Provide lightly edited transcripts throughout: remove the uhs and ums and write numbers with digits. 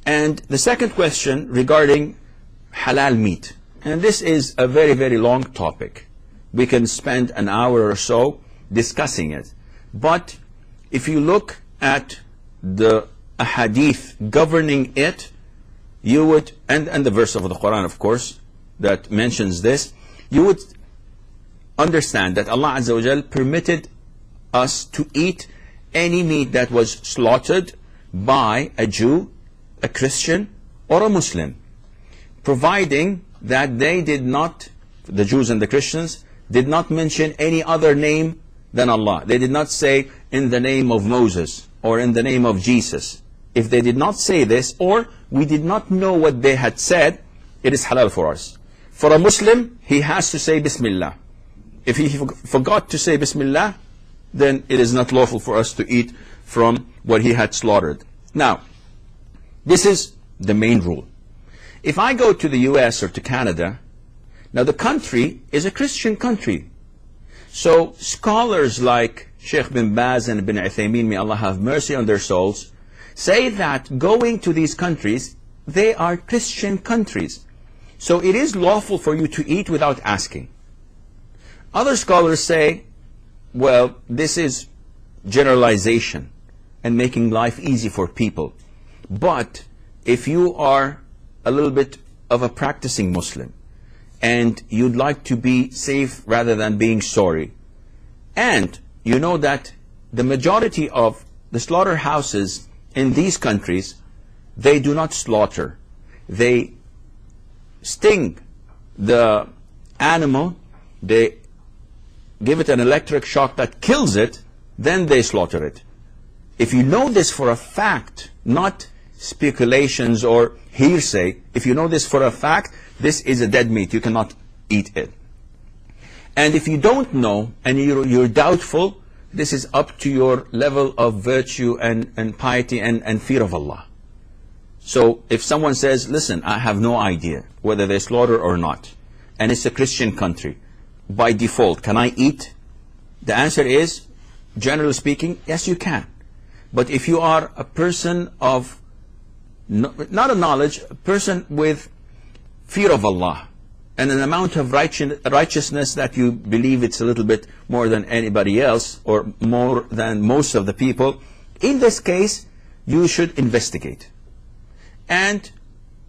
And the second question regarding halal meat. And this is a very, very long topic. We can spend an hour or so discussing it. But if you look at the hadith governing it, you would, and the verse of the Quran, of course, that mentions this, you would understand that Allah Azza wa Jal permitted us to eat any meat that was slaughtered by a Jew, a Christian, or a Muslim, providing that they did not, the Jews and the Christians, did not mention any other name than Allah. They did not say in the name of Moses or in the name of Jesus. If they did not say this, or we did not know what they had said, it is halal for us. For a Muslim, he has to say Bismillah. If he forgot to say Bismillah, then it is not lawful for us to eat from what he had slaughtered. Now, this is the main rule. If I go to the US or to Canada, now the country is a Christian country. So scholars like Sheikh bin Baz and bin Uthaymeen, may Allah have mercy on their souls, say that going to these countries, they are Christian countries. So it is lawful for you to eat without asking. Other scholars say, well, this is generalization and making life easy for people. But if you are a little bit of a practicing Muslim and you'd like to be safe rather than being sorry, and you know that the majority of the slaughterhouses in these countries, they do not slaughter. They sting the animal, they give it an electric shock that kills it, then they slaughter it. If you know this for a fact, not speculations or hearsay, if you know this for a fact, this is a dead meat, you cannot eat it. And if you don't know and you're doubtful, this is up to your level of virtue and piety and fear of Allah. So if someone says, listen, I have no idea whether they slaughter or not, and it's a Christian country, by default, can I eat? The answer is, generally speaking, yes, you can. But if you are a person of, not a knowledge, a person with fear of Allah, and an amount of righteousness that you believe it's a little bit more than anybody else, or more than most of the people, in this case, you should investigate. And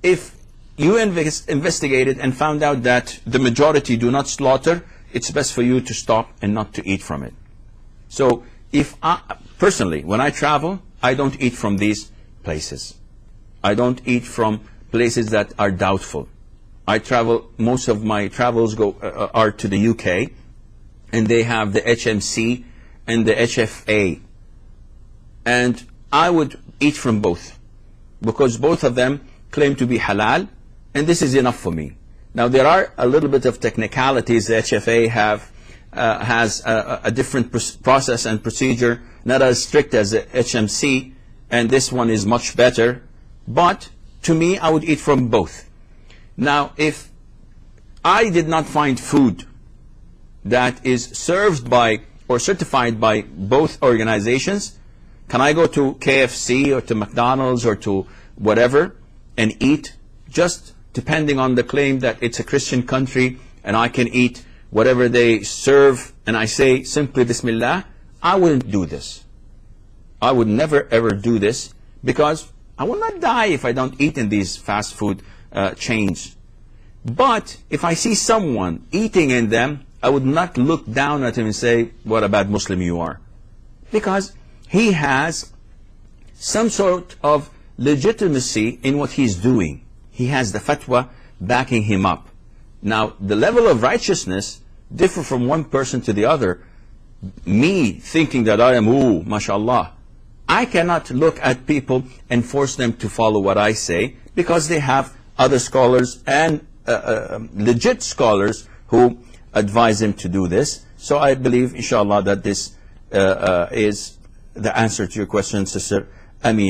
if you investigated and found out that the majority do not slaughter, it's best for you to stop and not to eat from it. So if personally, when I travel, I don't eat from these places. I don't eat from places that are doubtful. I travel, most of my travels are to the UK, and they have the HMC and the HFA. And I would eat from both, because both of them claim to be halal, and this is enough for me. Now there are a little bit of technicalities. The HFA has a different process and procedure, not as strict as the HMC, and this one is much better. But to me, I would eat from both. Now, if I did not find food that is served by or certified by both organizations, can I go to KFC or to McDonald's or to whatever and eat, just depending on the claim that it's a Christian country and I can eat whatever they serve, and I say simply Bismillah? I wouldn't do this. I would never ever do this, because I will not die if I don't eat in these fast food chains. But if I see someone eating in them, I would not look down at him and say, what a bad Muslim you are. Because he has some sort of legitimacy in what he's doing. He has the fatwa backing him up. Now, the level of righteousness differ from one person to the other. Me thinking that I am, mashallah, I cannot look at people and force them to follow what I say, because they have other scholars and legit scholars who advise them to do this. So I believe, inshallah, that this is the answer to your question, Sister Amin.